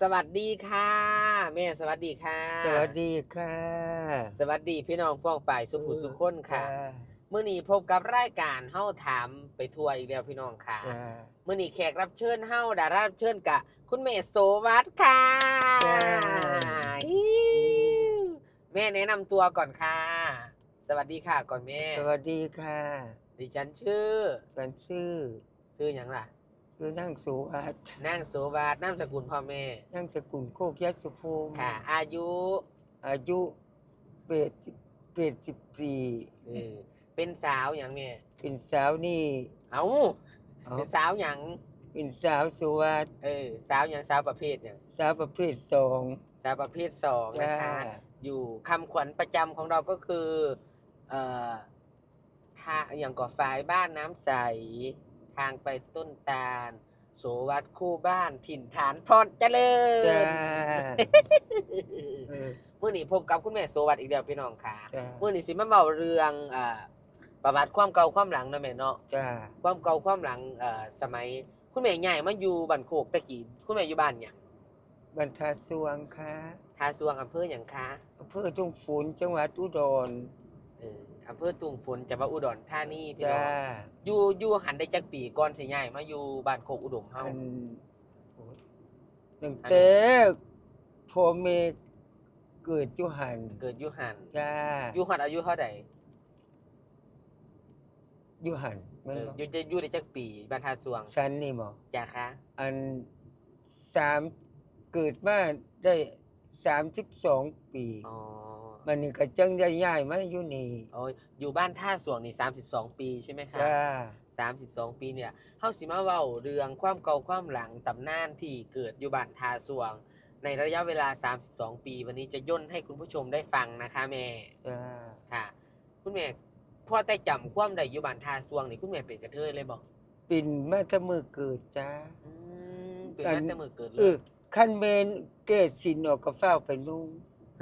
สวัสดีค่ะแม่สวัสดีค่ะสวัสดีค่ะสวัสดีพี่น้องพ้องป่ายสุขุสุขคนค่ะมื้อนี้พบกับรายการเฮาถามไปทั่วอีกแล้วพี่น้องค่ะจ้ามื้อนี้แขกรับเชิญเฮาดารารับเชิญกะคุณแม่โสวัสดิ์ค่ะจ้าอิ๊วแม่แนะนำตัวก่อนค่ะสวัสดีค่ะก่อนแม่ สวัสดีค่ะดิฉันชื่อฉันชื่อหยังล่ะชื่อนางสุวัสดิ์นางโสวัสดิ์นามสกุลพ่อแม่นางสกุลโคกยัสุภูมิค่ะอายุ อายุ84เออเป็นสาวหยังแม่ เป็นสาวนี่เอ้าเอา เป็นสาวหยังเป็นสาวสุวัสดิ์สาวหยังสาวประเภทหยังสาวประเภทสอง สาวประเภท2จ้านะคะอยู่คำขวัญประจำของเราก็คือเอ่อท่าอย่างก่อฝายบ้านน้ำใสทางไปต้นตาลโสวัสดิ์คู่บ้านถิ่นฐานพรเจริ จ้า ญ เออ มื้อนี้พบกับคุณแม่โสวัสดิ์อีกแล้วพี่น้องค่ะ จ้า มื้อนี้สิมาเว้าเรื่องประวัติความเก่าความหลังเนาะแม่เนาะ จ้า ความเก่าความหลังสมัยคุณแม่ย้ายมาอยู่บ้านโคกแต่กี้คุณแม่อยู่บ้านหยัง บรรทัดสวงค่ะ ท่าสวงอำเภอหยังคะ อำเภอทุ่งฝนจังหวัดอุดรอำเภอตุงฝนจังหวัดอุดรธานีพี่น้ จ้า องอยู่หันได้จักปีก่อนสิย้ายมาอยู่บ้านโคกอุดมเฮา อันโอ้ยตั้งแต่พ่อแม่เกิดอยู่หัน เกิดอยู่หัน จ้า อยู่หันอายุเท่าใด อยู่หันแม่นบ่ อยู่ได้จักปีบ้านท่าสวง ฉันนี่บ่ จ้าคะ อัน3เกิดมาได้32 ปี อ๋อ มันนี่ก็จังได้ย้ายมาอยู่นี่ โอ้ยอยู่บ้านท่าสวงนี่32 ปีใช่ไหมคะ จ้า 32 ปีเนี่ยเฮาสิมาเว้าเรื่องความเก่าความหลังตำนานที่เกิดอยู่บ้านทาสวง ในระยะเวลา 32 ปี วันนี้จะย่นให้คุณผู้ชมได้ฟังนะคะแม่ จ้า ค่ะ คุณแม่พ่อแต่จำความได้อยู่บ้านทาสวงนี่คุณแม่เป็นกระเทยเลยบ่ เป็นมาแต่มื้อเกิดจ้า เป็นมาแต่มื้อเกิดเล เอย อคันแม่นเกศสินออกก็ฟ้าวไปนุ่ง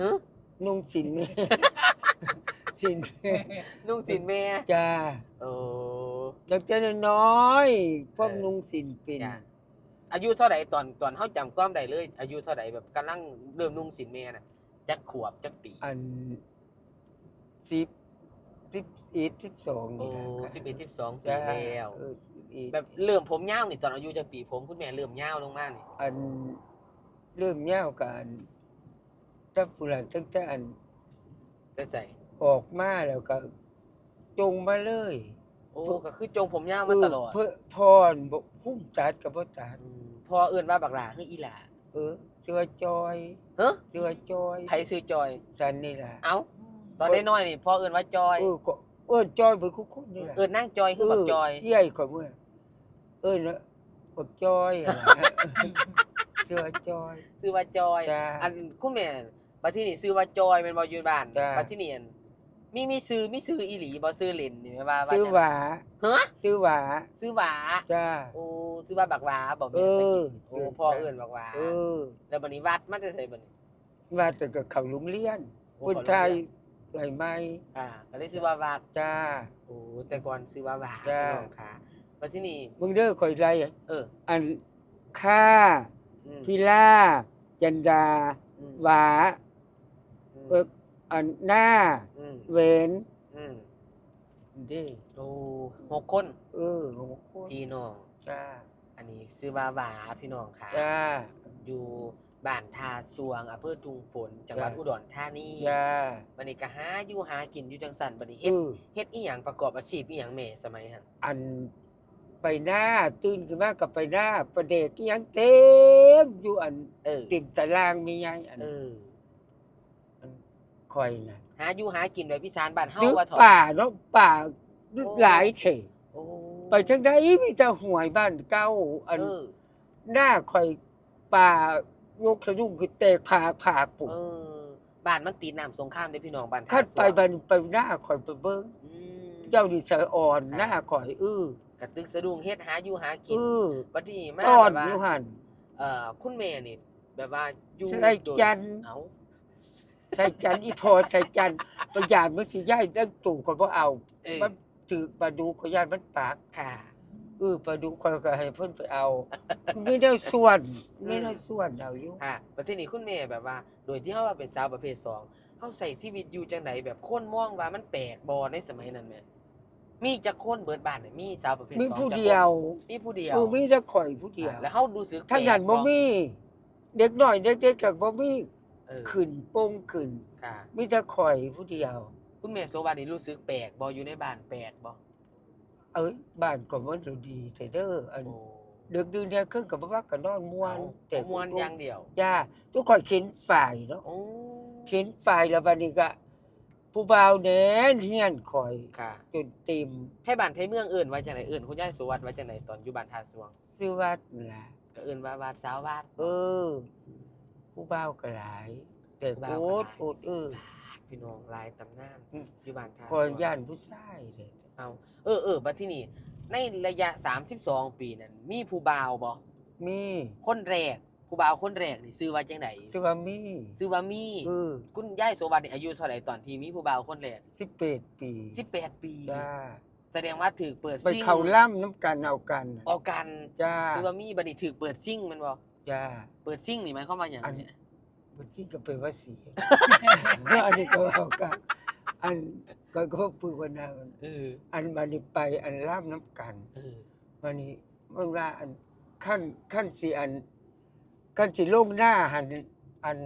ฮะ นุ่งสินแม่ สินแม่ นุ่งสินแม่ จ้า โอ้ อยากจะน้อยๆพวกนุ่งสินเป็น จ้ะ อายุเท่าใดตอนเฮาจำความได้เลย อายุเท่าใดแบบกำลังเริ่มนุ่งสินแม่น่ะจักขวบจักปี อัน11 12 โอ้ นี่ล่ะ 11 12 ปี จ้า แล้ว 11 แบบเริ่มผมยาวนี่ตอนอายุจักปีผมคุณแม่เริ่มยาวลงมานี่ อันเริ่มยาวกันถ้าผู้หลังตั้งแต่อัน ได้ใส่ ออกมาแล้วก็จงมาเลย โอ้ก็คือจงผมยาวมาตลอด เพื่อพรบ่พุ่มตัดก็บ่ตัด พอเอิ้นว่าบักหลาคืออีหลา ชื่อว่าจอย เฮ้อ ชื่อว่าจอย ไผชื่อจอย ฉันนี่ล่ะ เอ้าตอนน้อยๆนี่พอเอิ้นว่าจอย ก็จอยเบิดทุกคนนี่ล่ะ เอิ้นนางจอยคือบักจอย ใหญ่กว่ามื้อนะบักจอยอะนะ ชื่อว่าจอย ชื่อว่าจอย จ้า อันคุณแม่บัดทีนี้ชื่อว่าจอยแม่นบ่อยู่บ้าน จ้า บัดทีนี้อันมีชื่ออีหลีบ่ชื่อเล่นนี่แม่ว่า ชื่อ จัง หวา ฮะ ชื่อหวา ชื่อหวา จ้า โอ้ชื่อว่าบักหวาบ่แม่ เออ โอ้พ่อเอิ้นบักหวา เออ แล้วบัดนี้วัดมาแต่ไสบัดนี้ ว่าแต่ก็เข้าโรงเรียน โอ้ คน เข้าโรง ไทย เรียน ใหม่ ก็เลยชื่อว่าวัด จ้า โอ้แต่ก่อนชื่อว่าหวา จ้า พี่น้องค่ะบัดทีนี้ มึงเด้อข่อยไร เออ อันค่า อืม พิลาจันดา อืม หวา อืม อันหน้า อืม เวน อืม เด้ โอ้6 คน โหโคตร พี่น้อง จ้า อันนี้ชื่อว่าหวาพี่น้องค่ะ จ้า อยู่บ้านทาสวงอำเภอทุงฝนจังหวัด จ้า อุดรธานี จ้า บัดนี้ก็หาอยู่หากินอยู่จังซั่นบัดนี้ เออ เฮ็ดอีหยังประกอบอาชีพอีหยังแม่สมัยหั่น อันไปหน้าตื่นขึ้นมากับไปหน้าประเดกอิหยังเต็มอยู่อัน เออ เต็มตารางมีไงอัน เออ อันคอยน่ะ หาอยู่หากินแบบอีสานบ้านเฮา นึก ว่าเถาะ ป่าเนาะป่า โอ้ หลายเถ โอ้ ไปจังไดมีแต่หวยบ้านเก่าอัน เออ หน้าคอยป่ายกสะดุ้งคือแตกผ่าปุ๊บ เออบ้านมันติดน้ำสงครามเด้อพี่น้องบ้านทา คัน ส ไป วง บ้านไปหน้าคอยไปเบิ่ง อืม เจ้านี่สะอ่อน ครับ หน้าคอย กระตึกสะดุ้งเฮ็ดหาอยู่หากินบัดนี้มา ตอน แบบ อยู่ ว่า หั่น คุณแม่นี่แบบว่าอยู่ ใส่ โดย จันทร์ เอ้า ใส่จันทร์อีพอใส่จันทร์ประหยัดมันสิย้ายจังตู่ก็บ่เอา เออ มันถือมาดูก็ย่านมันปาก ค่ะ ปลาดุกข่อยก็ให้เพิ่นไปเอามีแนวส่วนมีแนวส่วนเอาอยู่ ค่ะบัดทีนี้คุณแม่แบบว่า โดยที่เฮาว่าเป็นสาวประเภท2เฮาใช้ชีวิตอยู่จังไดแบบคนมองว่ามันแปลกบ่ในสมัยนั้นแหมมีจักคนเบิดบ้านน่ะมีสาวประเภท2มี จัก ผู้ คน เดียว มีผู้เดียว มีแต่ข่อยผู้เดียว แล้วเฮารู้สึก ถ้างั้น แปล บ่ ก มีเด็กน้อยเด็กๆก็บ่มี เออ ขึ้นโป่งขึ้น ค่ะ มีแต่ข่อยผู้เดียว คุณแม่โสวานี่รู้สึกแปลกบ่อยู่ในบ้านแปลกบ่ เอ้ยบ้านก็มันดูดีแต่เด้ออัน โอ้ ดึกดื่นเที่ยงคืนก็บ่ว่าก็นอนม่วน แต่ม่วนอย่างเดียว จ้าทุกข่อยเข็นฝ่ายเนาะ โอ้ เข็นฝ่ายแล้วบัดนี้ก็ผู้บ่าวแหน่เฮียนข่อย ค่ะ จนเต็ม ไทบ้านไทเมืองเอิ้นว่าจังไดเอิ้นคุณยายโสวัสดิ์ว่าจังไดตอนอยู่บ้านท่าสวง ชื่อวัดนั่นล่ะ ก็เอิ้นว่าวาดสาววาด เออ ผู้บ่าวก็หลาย แต่ ผู้บ่าว โอ ก็ ด หลาย โอดพี่น้องหลายตำนาน อืม อยู่บ้านท่าส ข่อ วย ง ย่านผู้ชายเด้ เอาบัดทีนี้ในระยะ 32 ปีนั้นมีผู้บ่าวบ่ มี คนแรกผู้บ่าวคนแรกนี่ชื่อว่าจังได ชื่อว่ามี ชื่อว่ามี เออ คุณยายโสวัสดิ์นี่อายุเท่าใดตอนที่มีผู้บ่าวคนแรก 18 ปี 18 ปี จ้า แสดงว่าถูกเปิด ไป ซิ่ง เข้าล่ำน้ำกันเอากันน่ะ เอากัน จ้า ชื่อว่ามีบัดนี้ถูกเปิดซิ่งแม่นบ่ จ้า เปิดซิ่งนี่หมายความว่าหยัง อัน เนี่ย บ่สิก็เป็นว่าสิอันนี้ก็เอากันอันก็ฝึกว่านา เออ อันบัดนี้ไปอันล่ำน้ำกัน เออ บัดนี้มันว่าอันขั้นสิอันขั้นสิลงหน้าหันอัน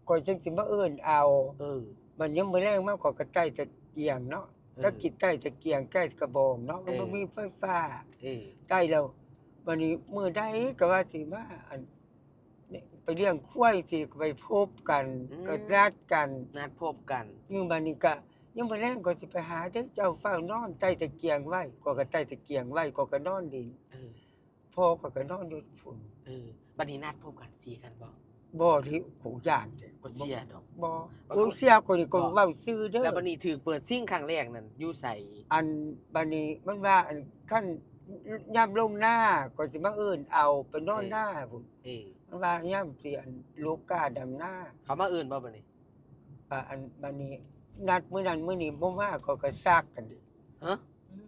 ก่อยจังสิมาเอิ้นเอา เออ มันยังมื้อแรงมากกว่าก็ใต้ตะเกียงเนาะ ถ้ากินใต้ตะเกียงใต้กระบองเนาะมันบ่มีไฟฟ้า เออ ใต้แล้วบัดนี้มื้อใดก็ว่าสิมาอันนี่ไปเลี้ยงควายสิก็ไปพบกันก็นัดกัน นัดพบกัน ยังบัดนี้ก็ยังมื้อแลงก็สิไปหาเด้อเจ้าเฝ้านอนใต้ตะเกียงไว้ก็ใต้ตะเกียงไว้ก็นอนดิน เออ พ่อก็นอนอยู่ฝุ่น เออบัดนี้นัดพบกันสีกันบ่ บ่ที่โหย่านเด้ บ่เสียดอก บ่โอ้เสียคนนี่ก็เว้าซื่อเด้อ แล้วบัดนี้ถูกเปิดซิ่งครั้งแรกนั่นอยู่ไส อันบัดนี้มันว่าอันคั่นยามลงหน้าก็สิมาเอิ้นเอาไปนอนหน้าพุ่น เออ มันว่ายามสิอันลูกกาดำหน้า เขามาเอิ้นบ่บัดนี้ อันบัดนี้นัดมื้อนั้นมื้อนี้บ่มาก็ซักกันดิ ฮะ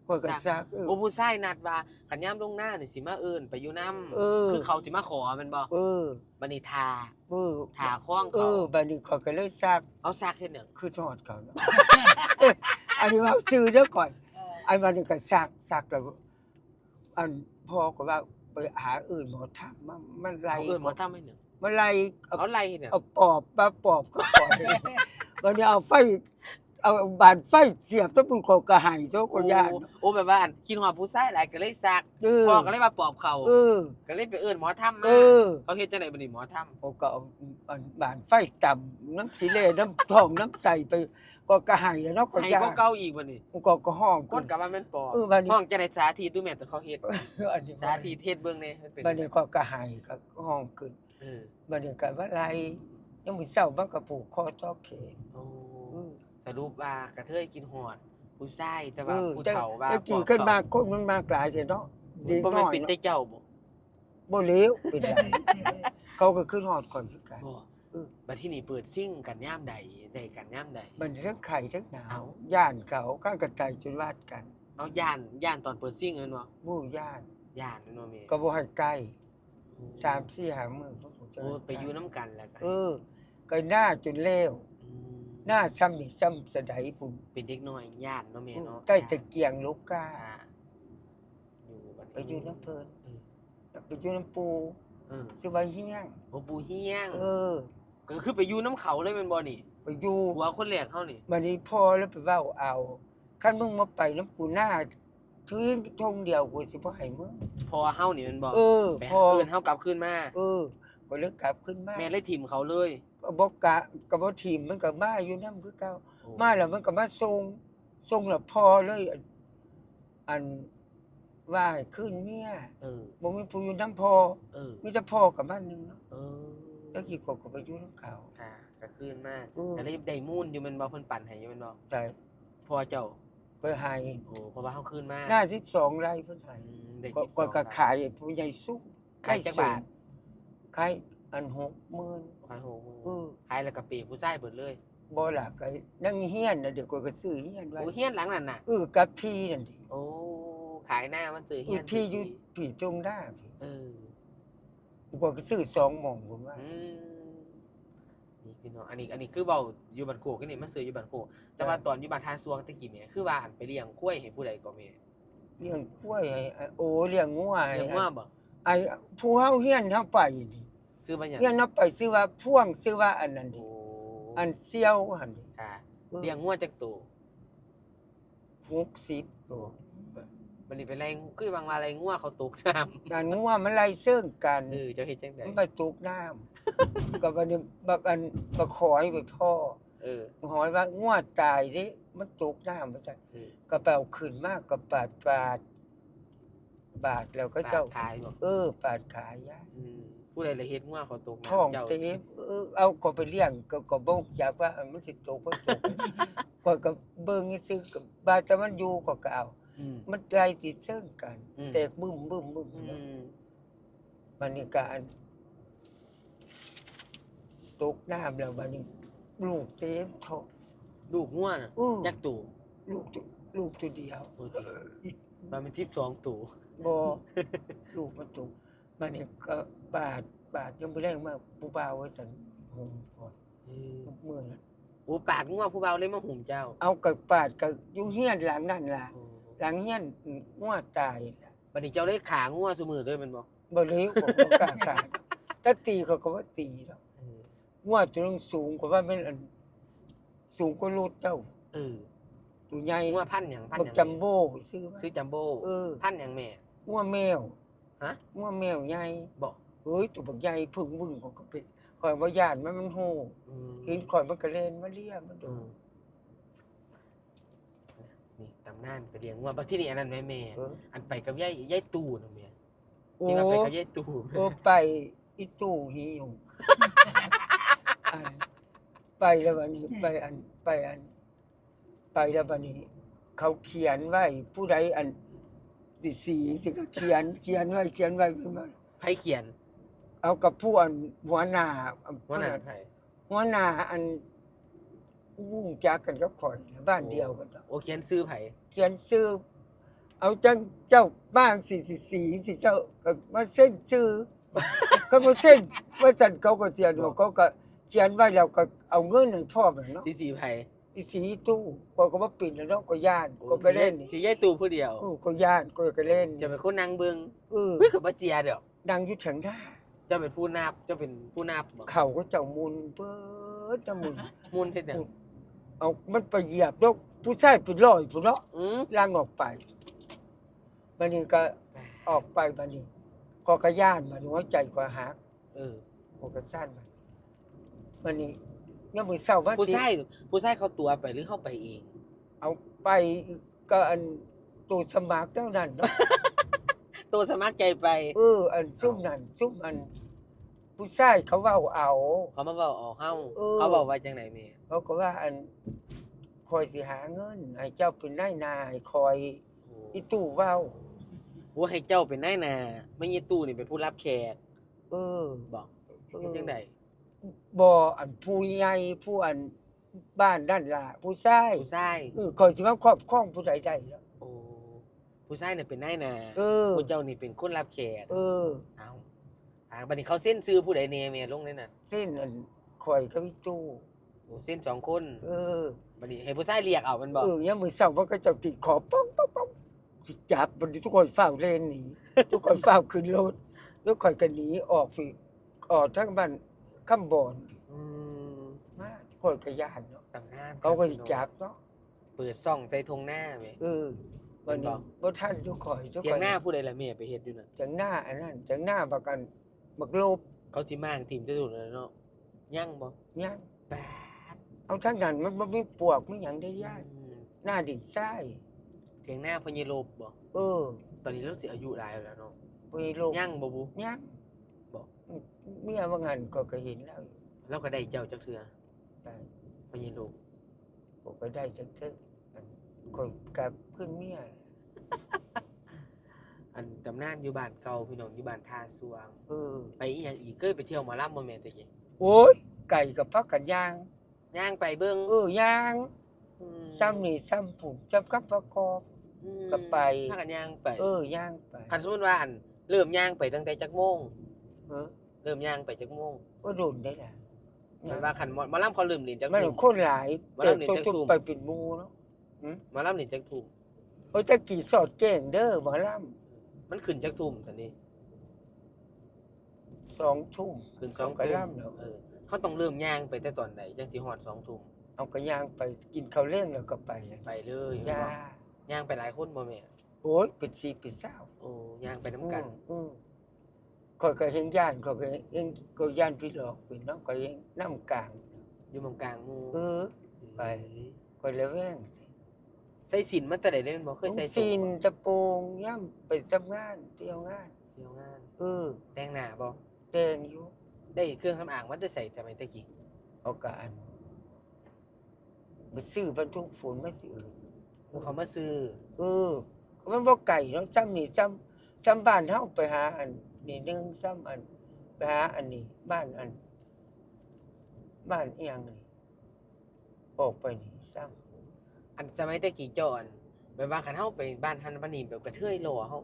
ก็ซัก โอ้ผู้ชายนัดว่าคันยามลงหน้านี่สิมาเอิ้นไปอยู่นำ เออ คือเขาสิมาขอแม่นบ่ เออ บัดนี้ทา เออ ทาข้อง เอ เขา อบัดนี้ข้อยก็เลยซัก เอาซักเฮ็ดหยัง คือทอดเขาเนาะ อันนี้เว้าซื่อเด้อก่อนอันบัดนี้ก็ซักแล้วอันพ่อก็ว่าไปหาอื่นหมอถามมันไล่ เอาเอิ้นหมอทำให้หยัง มันไล่ เอาไล่เฮ็ดหยัง เอาปอบมาปอบก็ปอบวันนี้เอาไฟเอาบานไฟเสียบแล้วมันก็หายโตก็ย่าน โอ้แบบว่าอันคิดฮอดผู้ชายหลายก็เลยซัก เออ พ่อก็เลยมาปอบเขา เออ ก็เลยไปเอิ้นหมอทำ เอ มา อ เขาเฮ็ดจังไดบัดนี้หมอทำ เขาก็เอาอันบานไฟต่ำน้ำสีเลน้ำทองน้ำใสไปก็กระหายแล้วเนาะก็ ให้ ย่าน กว่าเก่าอีกบัดนี้ มันก็ห้อง คนก็ว่าแม่นปอบ บัดนี้ ห้องจะได้สาธิตดูแม่แต่เขาเฮ็ด อันนี้ สาธิตเฮ็ดเบิ่งแหน่มันเป็น บัดนี้ก็กระหายก็ห้องขึ้น เออ บัดนี้ก็ว่าไรยังมื้อเช้ามันก็ผูกคอตอเขน โอ้ อือ สรุปว่ากระเทยกินฮอดผู้ชายแต่ว่าผู้ แต่ เฒ่าว่า แต่กี่ขึ้นมาคนมันมากหลายเด้เนาะดี บ่ น้ แม่น อย เป็น เนาะ แต่เจ้าบ่ บ่เลวเป็นไรเขาก็ขึ้นฮอดก่อนคือกัน บ่ เออ บัดที่นี่เปิดซิ่งกันยามใดได้กันยามใด มันทั้งไข่ทั้งหนา เอ้า วย่านเขาข้างกระต่ายจุลาดกัน เอาย่านตอนเปิดซิ่งแม่นบ่ หมู่ย่าน ย่านแม่นบ่แม่ ก็บ่ให้ใกล้3-4 5มื้อพวกผมจะ โอ้ไปอยู่นํกันแล้วก็ เออก็หน้าจนเลว ม หน้าซ้ำนี่ซ้ำสะใดพุ่น เป็นเด็กน้อยย่านเนาะแม่เนาะ ใต้ตะเกียงลูกกา ค่ะอยู่บัด ไปอยู่น้ำเพิ่น เออ ไปอยู่น้ำปู เออ สิว่าเฮียง โอ้ปู่เฮียง เออ ก็คือไปอยู่น้ำเขาเลยแม่นบ่นี่ ไปอยู่ หัวคนแรกเฮานี่ บัดนี้พอแล้วไปเว้าเอาคันมึงมาไปน้ำปูหน้าถึงทงเดียวกูสิบ่ให้มึง พอเฮานี่แม่นบ่ เออ ไป พ หา อ เอิ้นเฮากลับคืนมา เออก็เลยกลับขึ้นมา แม่เลยถิ่มเขาเลย ก็บ่กะก็บ่ทีมมันก็มาอยู่นำคือเก่า โอ้ มาแล้วมันก็มาส่งแล้วพอเลย อันว่าให้คืนเมีย เออ บ่มีผู้อยู่นำพอ เออ มีแต่พ่อกับบ้านหนึงเนาะ เออ แล้วกี่ก็ไปอยู่นำเขา ค่ะก็คืนมา อืม ก็เลยได้มูลอยู่แม่นบ่เพิ่นปั่นให้อยู่แม่นบ่ แต่ พอเจ้า ก็ให้ โอ้เพราะว่าเฮาคืนมา หน้า12ไร่เพิ่นให้ ได้ ก็ 12 ก็ขายให้ผู้ใหญ่สุข ขายจักบาท ขายอัน60,000 ขายโหมือ เออ ขายแล้วก็เปย์ผู้ชายเบิดเลย บ่ล่ะก็นั่งเฮียนน่ะเดี๋ยวก็ซื้อเฮียนไว้ โอ้เฮียนหลังนั่นน่ะ กับที่นั่นดิ โอ้ ขายหน้ามันซื้อ อ เฮี ยู่ ยน ที่อยู่ผีจงได้พี่ เออ กูบอกก็ซื้อ2หม่องผมว่า นี่พี่น้องอันนี้คือเว้าอยู่บ้านโคกนี่มาซื้ออยู่บ้านโคกแต่ว่าตอนอยู่บ้านท่าซวงตะกี้แม่คือว่าอันไปเลี้ยงกล้วยให้ผู้ใดก็แม่ เลี้ยงกล้วยให้โอ้เลี้ยงงัวให้ เลี้ยงว่าบ่ ไอ้ผู้เฮาเฮียนเฮาไปนี่ ซื้อมาหยัง เฮียนเฮาไปซื้อว่าพ่วงซื้อว่าอันนั้นดิ โอ้ อันเซี่ยวหั่นดิ ค่ะเลี้ยงงัวจักตัว 60ตัว บัดนี้เป็นไรคือบางว่าอะไรงัวเขาตกน้ำ การงัวมันไล่เชิงกัน เจ้าเฮ็ดจังได๋ มันไปตกน้ำ ก็บัดนี้บักขอยไปพ่อ เออ หอยว่างัวตายดิมันตกน้ำว่าซั่น เออ ก็ไปเอาขึ้นมาก็ปาดแล้วก็เจ้า ขายบ่ ปาดขายยา ผู้ใดละเฮ็ดงัวเขาตกน้ำ ท้อง เจ้า เต็มเอาก็ไปเลี้ยงก็บ่อยากว่ามันสิตกบ่ตก ก็เบิ่งซื่อก็บาดแต่มันอยู่ก็เอา มันไล่สิเชิงกัน แตกบึ้มมันนี่ก็อันตกน้ำแล้วบัดนี้ลูกเต็มท้อง ลูกงัวน่ะ อื้อ จักตัว ลูกตัวเดียว โอเคว่ามัน12ตัว บ่ ลูกมันตกบัดนี้ก็บาดยังบ่แรงมากผู้บ่าวว่าซั่นโอ้พอมื้อนั้น โอ้ปากงัวผู้เบาเลยมาหุ่มเจ้า เอากับปาดก็อยู่เฮียนหลังนั่นล่ะหลังเฮียนงัวตายล่ะ บัดนี้เจ้าได้ขางัวซุมื้อเลยแม่นบ่ บ่เลยก็บ่กล้าขาดถ้าตีเขาก็ว่าตีดอกงัวตัวนึงสูงกว่าแม่นอันสูงกว่ารถเจ้า เออ ตัวใหญ่ งัวพันธุ์หยังพัน บั ธุ์ห ก ยัง จัมโบ้ซื้อมา ซื้อจัมโบ้ พันธุ์หยังแม่ งัวแมว ฮะ งัวแมวใหญ่ บ่ เฮ้ยตัวบักใหญ่พึ่งวึ่งก็เป็นข่อยว่าย่านมันโหเห็นข่อยมันก็เล่นมาเลียมาดู นี่ตำนานไปเลี้ยงงัวบัดที่นี่อันนั้นแม่ เออ อันไปกับยายตู่น่ะแม่ โอ้ ที่ว่าไปกับยายตู่ โอ้ไปอีตู้หิวอันไปแล้ววันนี้ไปแล้ววันนี้ เขาเขียนไว้ผู้ใดอันสิก็เขียนไว้เป็นว่า ไผเขียน เอากับผู้อันหัวหน้า ว่าน่ะไผ หัวหน้าอันวุ่งจักกันกับข่อยบ้านเดียวกัน โอ้เขียนชื่อไผ เขียนชื่อเอาจังเจ้าบ้างสิเจ้าก็มาเส้นชื่อ ก็มาเส้นว่าสันเขาก็เขียนว่าเขาก็เขียนไว้แล้วก็เอาเงินให้พ่อมันเนาะ ที่สีไผ อีสีตู้ก็ว่าปิดแล้วเนาะก็ย่านก็ไปเล่น สิยายตู่ผู้เดียว ก็ย่านก็เล่น จะเป็นคนนั่งเบิ่ง เออ เฮ้ยก็บ่เจียดอก ดังอยู่เถียงหน้า เจ้าเป็นผู้นับเจ้าเป็นผู้นับบ่ เขาก็เจ้ามุนเปิดจะมุน มุนเฮ็ดหยัง เอามันไปเหยียบแล้วผู้ชายเป็นร้อยผู้เนาะ ล่างออกไปบัดนี้ก็ออกไปบัดนี้ก็กระย่านบัดนี้หัวใจก็หัก เออ ก็กระซ่านบัดนี้ยามมื้อเช้ามา ผู้ชายเขาตัวไปหรือเข้าไปเอง เอาไปก็อันตู้สมัครเท่านั้นเนาะ ตัวสมัครใจไป อันซุ่มนั่นซุ่มอัน ผู้ชายเขาเว้าเอา เขามาเว้าออกเฮา เออ เขาบอกว่าจังไดแม่ เขาก็ว่าอันคอยสิหาเงินให้เจ้าเป็นนายนาให้คอยอีตู้เว้า โอ้ให้เจ้าเป็นนายนาไม่ยีตู้นี่เป็นผู้รับแขก เออ บอกเป็นจังได บ่อันผู้ใหญ่ผู้อันบ้านนั่นล่ะผู้ชาย ผู้ชาย ข้อยสิมาครอบครองผู้ใดได้ล่ะ โอ้ผู้ชายเนี่ยเป็นนายนา เออ ผู้เจ้านี่เป็นคนรับแขก เออ เอาบัดนี้เขาเซ็นชื่อผู้ใดแน่แม่ลงในนั้น เส้นอันข่อยกับอีตู้ โอ้เซ็น2คน เออ บัดนี้ให้ผู้ชายเรียกเอามันบอก ยามมื้อเช้ามันก็เจ้าติดขอป๊อกสิจับบัดนี้ทุกคนฟ้าวเล่นหนีทุกคนฟ้าวขึ้นรถแล้วข่อยก็หนีออกทางบ้านคำบอนมาข่อยก็ย้านเนาะ ตำนาน เขาก็สิจับเนาะ เปิดซ่องใส่ธงหน้าแม่ บัดนี้บ่ทันทุกข่อย เถียงหน้าผู้ใดล่ะแม่ไปเฮ็ดอยู่นั่น จังหน้าอันนั้นจังหน้าบักกันบักโลบ เขาสิมางทีมจะสุดแล้วเนาะยังบ่ ยัง ปาด เอาทางนั้นมันบ่มีปวกมีหยังได้ยากหน้าดินทราย เถียงหน้าพญโลบบ่ ตอนนี้เราสิอายุหลายแล้วเนาะ ไปโลก ยังบ่บุ ยัง บ่ เมียว่างั้นก็เห็นแล้ว เราก็ได้เจ้าจักเทื่อ ได้ พญโลบ ผมก็ได้จังซี่คนกับเพื่อนเมีย อันตำนานอยู่บ้านเก่าพี่น้องอยู่บ้านท่าสวง ไปอีหยังอีกเคยไปเที่ยวหมอลำบ่แม่นตะกี้ โอ้ยไก่กับพักกันย่าง ย่างไปเบิ่ง ย่าง อืม ซ้ำนี่ซ้ำผุ่มซ้ำกับประกอบ อืม ก็ไป พากันย่างไป ย่างไป คันสมมุติว่าอันเริ่มย่างไปตั้งแต่จักโมง เออ เริ่มย่างไปจักโมง ก็โดนได้ล่ะ หมายว่าคันหมอลำเขาเริ่มเล่นจัก มัน ทุ่ม คนหลาย มา แต่ ลำนี่ ทุ จัก ก ทุ่ม ๆไปเป็นหมู่เนาะ หมอลำเล่นจักทุ่ม ตะกี้สอดแจ้งเด้อหมอล มันขึ้นจักทุ่มซั่นนี่ ำ2 ทุ่ม ขึ้น เขา 2 ก็ ทุ่ม ล่ำแล้ว เขาต้องเริ่มย่างไปแต่ตอนใดจังสิฮอด2 ทุ่ม เอาก็ย่างไปกินข้าวเล้งแล้วก็ไป ไปเลย ย่า ย่างไปหลายคนบ่แม่ โอ้ยเป็น4เป็น20 โอ้ย่างไปนํกัน ข้อยก็เห็นย่านข้อยก็เห็นก็ย่านพี่หลอกเป็นเนาะก็เห็นน้ำกลาง อยู่หม่องกลางหมู่ ไป ข้อยละแวง ใส่สินมาแต่ใดเด้แม่นบ่เคยใส่ ซีนตะโปงย่ำไปทำงานเที่ยวงาน เที่ยวงาน แต่ง แต่งหน้าบ่ อยู่ ได้เครื่องสำอางมาแต่ใส่สมัยตะกี้ เอากอันไปซื้อบรรทุกฝนมาสิเขามาซื้อ มันบ่ไก่เนาะซ้ำนี่ซ้ำบ้านเฮาไปหาอันนี่นึงซ้ำอันไปหาอันนี้บ้านอีหยังนี่ออกไปนี่ซ้ำ อันสมัยตะกี้จอนแบบว่าคันเฮาไปบ้านหันบ้านนี่แบบกระเทยหล่อเฮา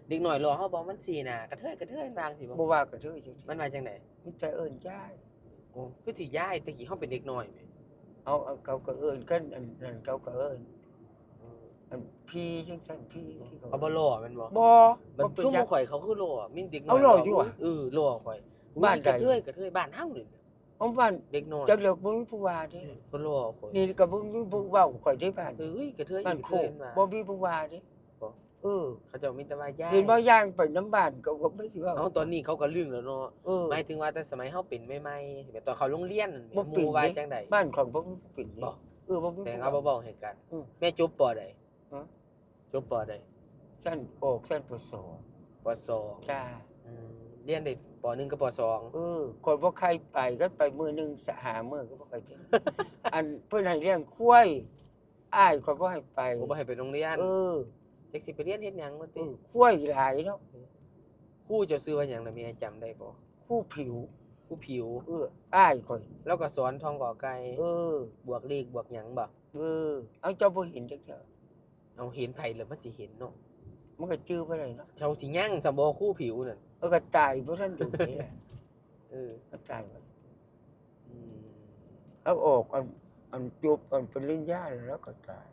เด็กน้อยหล่อเฮาบอกมันสิน่ะกระเทยบางสิบ่ บ่ว่าก็เด้อจัง มันว่าจังได๋ มีแต่เอิ้นยาย โอ้คือสิย้ายตะกี้เฮาเป็นเด็กน้อยแหม เอาเขาก็เอิ้นกันอันนั้นเขาก็เอิ้นอันพี่จังซั่นพี่สิ เขาบ่หล่อแม่นบ่ บ่ มัน เป็น ซุ่ม จัง ข่อยเขาคือหล่อมีเด็กน้อย เอาหล่ออยู่อะ หล่อข่อย บ้านใด กระเทยบ้านเฮานี่ เอาบ้าน เด็กน้อย จักเลิกบ่มีผู้ว่าเด้ คนหล่อข่อย นี่ก็บ่มีผู้เว้าข่อยได้บ้าน กระเทย บ้าน กระ โค เทย ก มา บ่มีผู้ว่าเด้ บ่ เขาเจ้ามีแต่ว่าย้าย เห็นบ่ย่างไปน้ำบ้านก็บ่สิเว้า เอ้าตอนนี้เขาก็ลืมแล้วเนาะ หมายถึงว่าแต่สมัยเฮาเป็นใหม่ๆแบบตอนเขาโรงเรียนนั่นแห บ่ มห เป็น มู่ว่า เด้ จังได๋ บ้านของบ่มีเป็น บ่ เด้บ่มี แต่ ผู้ เอา ว่า เบาๆให้กัน แม่จบปอใด ฮะ จบปอใด สั้นออกสั้นปสอง ปสอง จ้า เรียนได้ปหนึ่งกับปสอง ก่อนบ่ใครไปก็ไปมื้อหนึงสหามื้อก็บ่ไปเที่ยว อันเพิ่นให้เลี้ยงควายอ้ายก็บ่ให้ไป ผมบ่ให้ไปโรงเรียน เออ จักสิไปเรียนเฮ็ดหยังว่าติ ควายหลายเนาะ ครูเจ้าชื่อว่าหยังล่ะแม่จำได้บ่ คู่ผิว ครูผิว อ้ายข่อย แล้วก็สอนท่องกอไก่ เ บวกเลขบวกหยังบ่ เอาเจ้าบ่เห็นจักเทื่อ เอาเห็นไผแล้วมันสิเห็นเนาะ มันก็จื้อบ่ได้เนาะ เจ้าสิยังซะบ่ครูผิวนั่น ก็ตายบ่ทันดูนี่แหละ ก็ตายไป อืม เอาออกอันจบอันปริญญาแล้วก็ตาย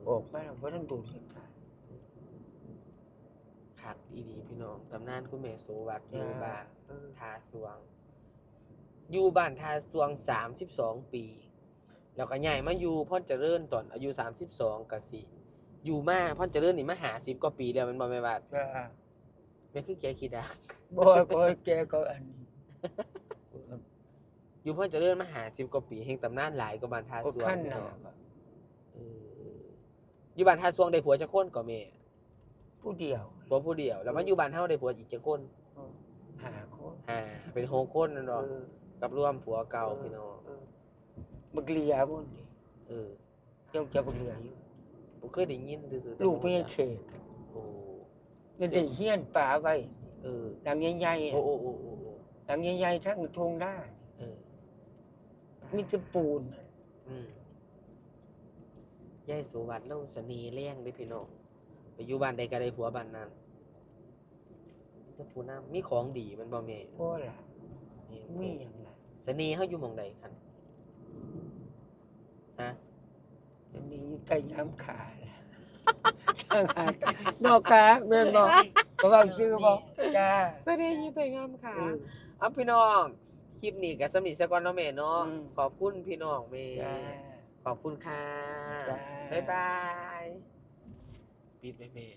ออกมาแล้วบ่ทันดูเลยตาย คักอีหลีพี่น้องตำนานคุณแม่โสวัสดิ์อยู่บ้านทาสวง อยู่บ้านทาสวง32 ปี แล้วก็ย้ายมาอยู่พรเจริญตอนอายุ32ก็สิอยู่มาพรเจริญนี่มา50กว่าปีแล้วแม่นบ่แม่บาด จ้า แม่คือแกคิดอ่ะ บ่ก็แกก็อันนี้ อยู่พรเจริญมา50กว่าปีแห่งตำนานหลายกว่าบ้านทาสวง ขั้น พี่ น่ะ น้องอยู่บ้านทาสวงได้ผัวจักคนก็แม่ ผู้เดียว ผัวผู้เดียว แล้วมาอยู่บ้านเฮาได้ผัวอีกจักคน หาคน เป็น6คนนั่นดอกกับรวมผัวเก่าพี่น้อง บักเลียพุ่นนี่ เจ้าจะบักเลียอยู่ บ่เคยได้ยินซื่อๆแต่ ลูก บ่ แม่ รู้จั เขก โอ้ นี่ได้เฮียนป่าไว้ เออ หลังใหญ่ๆ โอ้ อะ โอ้ๆ หลังใหญ่ๆทั้งทุ่งนา มีแต่ปูน ยายโสวัสดิ์เราเสน่ห์แรงเด้พี่น้องไปอยู่บ้านใดก็ได้ผัวบ้านนั้นมีแต่ผู้นำมีของดีมันบ่แม่ บ่ล่ะ นี่ มีหยังล่ะ เสน่ห์เฮาอยู่หม่องใดคั่นฮะ จะมีไก่น้ำขาล่ะ ช่างหานอกขาแม่นบ่ก็ว่าซื้อบ่จ้า เสน่ห์อยู่แต่งามค่ะ เออ เอาพี่น้องคลิปนี้ก็สำนิซะก่อนเนาะแม่เนาะ ขอบคุณพี่น้องแม่ จ้า ขอบคุณค่ะ จ้า บ๊ายบายปิดไปแม่